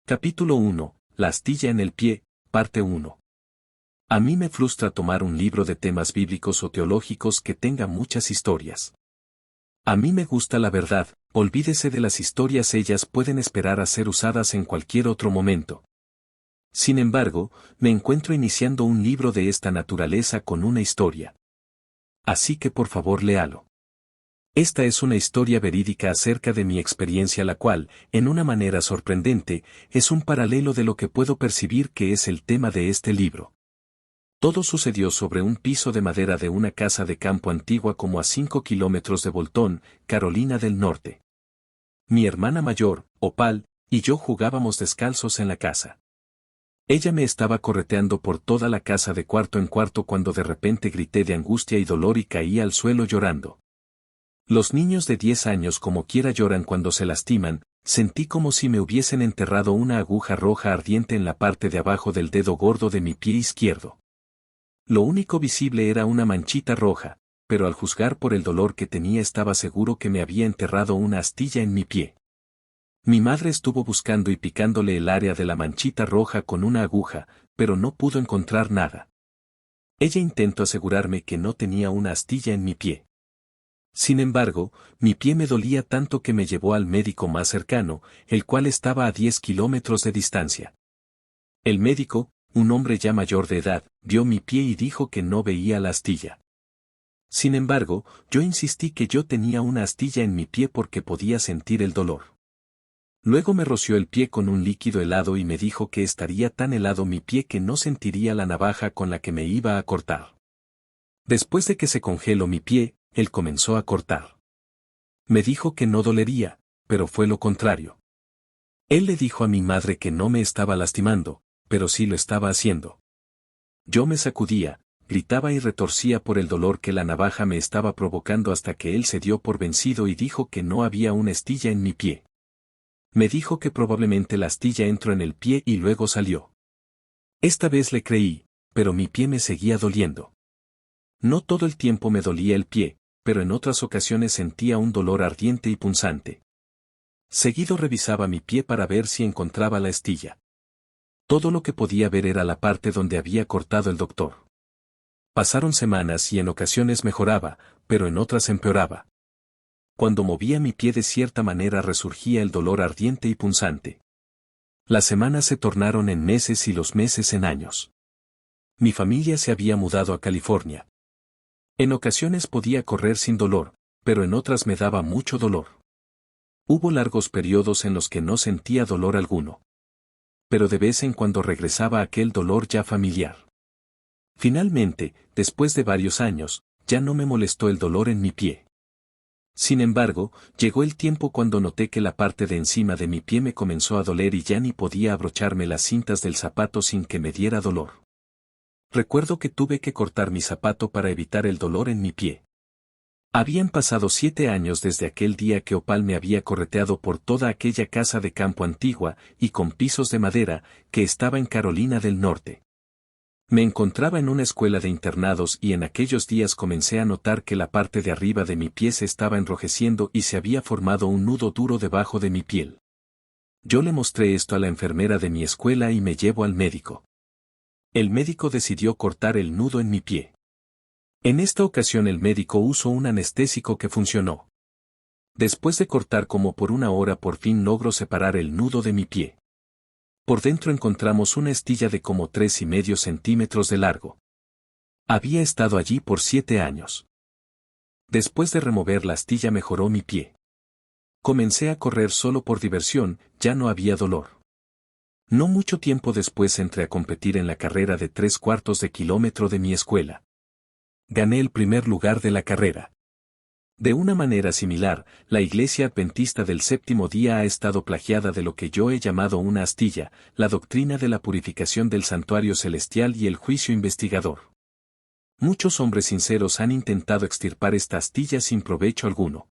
Capítulo 1. La astilla en el pie, parte 1. A mí me frustra tomar un libro de temas bíblicos o teológicos que tenga muchas historias. A mí me gusta la verdad, olvídese de las historias, ellas pueden esperar a ser usadas en cualquier otro momento. Sin embargo, me encuentro iniciando un libro de esta naturaleza con una historia. Así que por favor léalo. Esta es una historia verídica acerca de mi experiencia, la cual, en una manera sorprendente, es un paralelo de lo que puedo percibir que es el tema de este libro. Todo sucedió sobre un piso de madera de una casa de campo antigua como a 5 kilómetros de Bolton, Carolina del Norte. Mi hermana mayor, Opal, y yo jugábamos descalzos en la casa. Ella me estaba correteando por toda la casa de cuarto en cuarto cuando de repente grité de angustia y dolor y caí al suelo llorando. Los niños de 10 años como quiera lloran cuando se lastiman, sentí como si me hubiesen enterrado una aguja roja ardiente en la parte de abajo del dedo gordo de mi pie izquierdo. Lo único visible era una manchita roja, pero al juzgar por el dolor que tenía estaba seguro que me había enterrado una astilla en mi pie. Mi madre estuvo buscando y picándole el área de la manchita roja con una aguja, pero no pudo encontrar nada. Ella intentó asegurarme que no tenía una astilla en mi pie. Sin embargo, mi pie me dolía tanto que me llevó al médico más cercano, el cual estaba a 10 kilómetros de distancia. El médico, un hombre ya mayor de edad, vio mi pie y dijo que no veía la astilla. Sin embargo, yo insistí que yo tenía una astilla en mi pie porque podía sentir el dolor. Luego me roció el pie con un líquido helado y me dijo que estaría tan helado mi pie que no sentiría la navaja con la que me iba a cortar. Después de que se congeló mi pie, él comenzó a cortar. Me dijo que no dolería, pero fue lo contrario. Él le dijo a mi madre que no me estaba lastimando, pero sí lo estaba haciendo. Yo me sacudía, gritaba y retorcía por el dolor que la navaja me estaba provocando hasta que él se dio por vencido y dijo que no había una astilla en mi pie. Me dijo que probablemente la astilla entró en el pie y luego salió. Esta vez le creí, pero mi pie me seguía doliendo. No todo el tiempo me dolía el pie, pero en otras ocasiones sentía un dolor ardiente y punzante. Seguido revisaba mi pie para ver si encontraba la astilla. Todo lo que podía ver era la parte donde había cortado el doctor. Pasaron semanas y en ocasiones mejoraba, pero en otras empeoraba. Cuando movía mi pie de cierta manera resurgía el dolor ardiente y punzante. Las semanas se tornaron en meses y los meses en años. Mi familia se había mudado a California. En ocasiones podía correr sin dolor, pero en otras me daba mucho dolor. Hubo largos periodos en los que no sentía dolor alguno. Pero de vez en cuando regresaba aquel dolor ya familiar. Finalmente, después de varios años, ya no me molestó el dolor en mi pie. Sin embargo, llegó el tiempo cuando noté que la parte de encima de mi pie me comenzó a doler y ya ni podía abrocharme las cintas del zapato sin que me diera dolor. Recuerdo que tuve que cortar mi zapato para evitar el dolor en mi pie. Habían pasado 7 años desde aquel día que Opal me había correteado por toda aquella casa de campo antigua y con pisos de madera que estaba en Carolina del Norte. Me encontraba en una escuela de internados y en aquellos días comencé a notar que la parte de arriba de mi pie se estaba enrojeciendo y se había formado un nudo duro debajo de mi piel. Yo le mostré esto a la enfermera de mi escuela y me llevó al médico. El médico decidió cortar el nudo en mi pie. En esta ocasión el médico usó un anestésico que funcionó. Después de cortar como por 1 hora por fin logró separar el nudo de mi pie. Por dentro encontramos una astilla de como 3,5 centímetros de largo. Había estado allí por 7 años. Después de remover la astilla mejoró mi pie. Comencé a correr solo por diversión, ya no había dolor. No mucho tiempo después entré a competir en la carrera de 3/4 de kilómetro de mi escuela. Gané el primer lugar de la carrera. De una manera similar, la Iglesia Adventista del Séptimo Día ha estado plagiada de lo que yo he llamado una astilla, la doctrina de la purificación del santuario celestial y el juicio investigador. Muchos hombres sinceros han intentado extirpar esta astilla sin provecho alguno.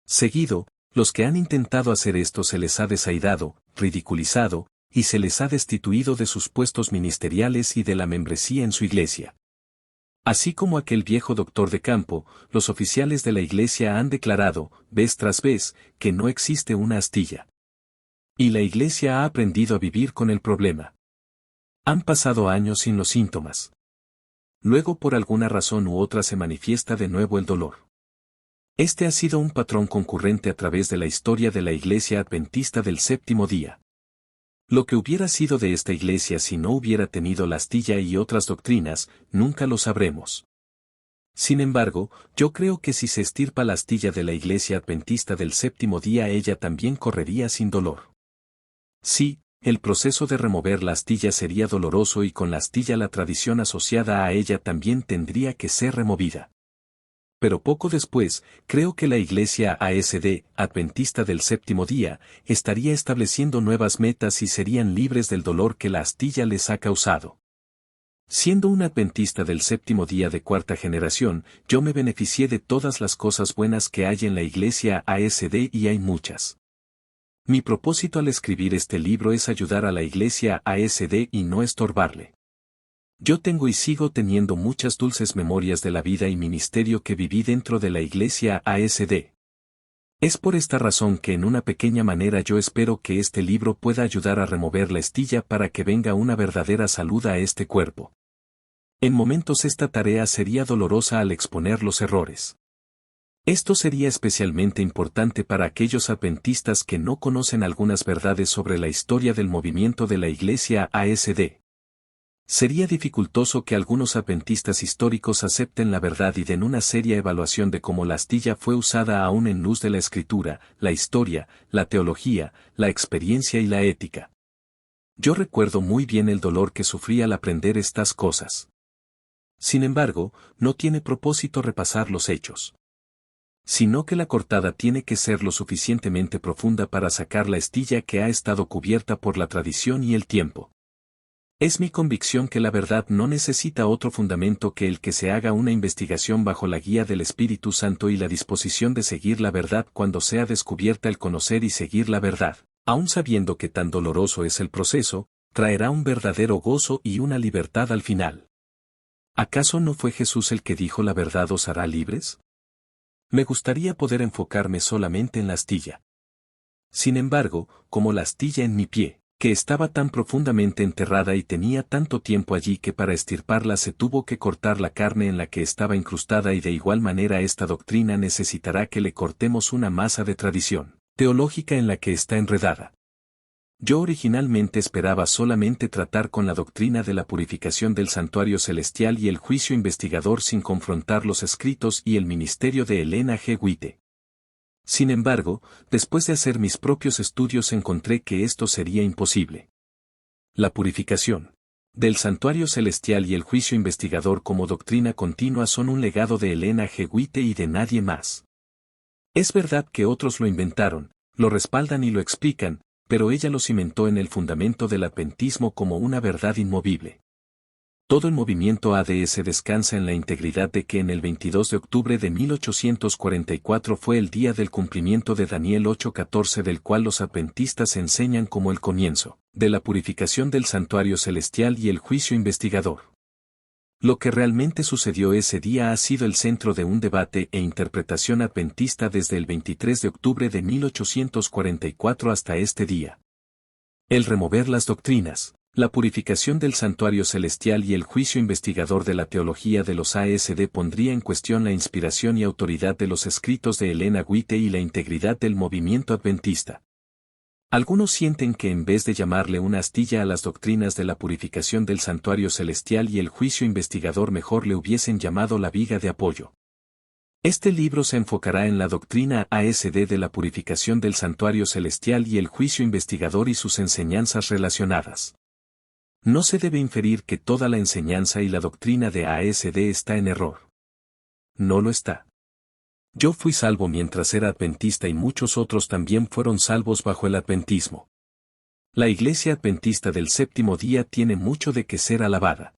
Seguido, los que han intentado hacer esto se les ha desairado, ridiculizado, y se les ha destituido de sus puestos ministeriales y de la membresía en su iglesia. Así como aquel viejo doctor de campo, los oficiales de la iglesia han declarado, vez tras vez, que no existe una astilla. Y la iglesia ha aprendido a vivir con el problema. Han pasado años sin los síntomas. Luego por alguna razón u otra se manifiesta de nuevo el dolor. Este ha sido un patrón concurrente a través de la historia de la Iglesia Adventista del Séptimo Día. Lo que hubiera sido de esta iglesia si no hubiera tenido la astilla y otras doctrinas, nunca lo sabremos. Sin embargo, yo creo que si se estirpa la astilla de la Iglesia Adventista del Séptimo Día, ella también correría sin dolor. Sí, el proceso de remover la astilla sería doloroso y con la astilla la tradición asociada a ella también tendría que ser removida. Pero poco después, creo que la Iglesia ASD, Adventista del Séptimo Día, estaría estableciendo nuevas metas y serían libres del dolor que la astilla les ha causado. Siendo un adventista del séptimo día de cuarta generación, yo me beneficié de todas las cosas buenas que hay en la Iglesia ASD y hay muchas. Mi propósito al escribir este libro es ayudar a la Iglesia ASD y no estorbarle. Yo tengo y sigo teniendo muchas dulces memorias de la vida y ministerio que viví dentro de la Iglesia ASD. Es por esta razón que en una pequeña manera yo espero que este libro pueda ayudar a remover la astilla para que venga una verdadera salud a este cuerpo. En momentos esta tarea sería dolorosa al exponer los errores. Esto sería especialmente importante para aquellos adventistas que no conocen algunas verdades sobre la historia del movimiento de la Iglesia ASD. Sería dificultoso que algunos adventistas históricos acepten la verdad y den una seria evaluación de cómo la astilla fue usada aún en luz de la escritura, la historia, la teología, la experiencia y la ética. Yo recuerdo muy bien el dolor que sufrí al aprender estas cosas. Sin embargo, no tiene propósito repasar los hechos, sino que la cortada tiene que ser lo suficientemente profunda para sacar la astilla que ha estado cubierta por la tradición y el tiempo. Es mi convicción que la verdad no necesita otro fundamento que el que se haga una investigación bajo la guía del Espíritu Santo y la disposición de seguir la verdad cuando sea descubierta. El conocer y seguir la verdad, aun sabiendo que tan doloroso es el proceso, traerá un verdadero gozo y una libertad al final. ¿Acaso no fue Jesús el que dijo la verdad os hará libres? Me gustaría poder enfocarme solamente en la astilla. Sin embargo, como la astilla en mi pie, que estaba tan profundamente enterrada y tenía tanto tiempo allí que para estirparla se tuvo que cortar la carne en la que estaba incrustada, y de igual manera esta doctrina necesitará que le cortemos una masa de tradición teológica en la que está enredada. Yo originalmente esperaba solamente tratar con la doctrina de la purificación del santuario celestial y el juicio investigador sin confrontar los escritos y el ministerio de Elena G. White. Sin embargo, después de hacer mis propios estudios encontré que esto sería imposible. La purificación del santuario celestial y el juicio investigador como doctrina continua son un legado de Elena G. White y de nadie más. Es verdad que otros lo inventaron, lo respaldan y lo explican, pero ella lo cimentó en el fundamento del adventismo como una verdad inmovible. Todo el movimiento ADS descansa en la integridad de que en el 22 de octubre de 1844 fue el día del cumplimiento de Daniel 8:14, del cual los adventistas enseñan como el comienzo de la purificación del santuario celestial y el juicio investigador. Lo que realmente sucedió ese día ha sido el centro de un debate e interpretación adventista desde el 23 de octubre de 1844 hasta este día. El remover las doctrinas, la purificación del santuario celestial y el juicio investigador de la teología de los ASD pondría en cuestión la inspiración y autoridad de los escritos de Elena White y la integridad del movimiento adventista. Algunos sienten que en vez de llamarle una astilla a las doctrinas de la purificación del santuario celestial y el juicio investigador, mejor le hubiesen llamado la viga de apoyo. Este libro se enfocará en la doctrina ASD de la purificación del santuario celestial y el juicio investigador y sus enseñanzas relacionadas. No se debe inferir que toda la enseñanza y la doctrina de ASD está en error. No lo está. Yo fui salvo mientras era adventista y muchos otros también fueron salvos bajo el adventismo. La Iglesia Adventista del Séptimo Día tiene mucho de qué ser alabada.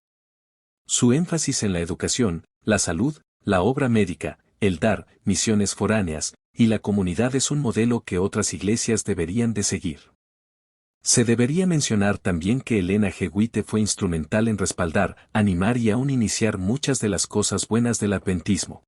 Su énfasis en la educación, la salud, la obra médica, el dar, misiones foráneas, y la comunidad es un modelo que otras iglesias deberían de seguir. Se debería mencionar también que Elena G. White fue instrumental en respaldar, animar y aún iniciar muchas de las cosas buenas del adventismo.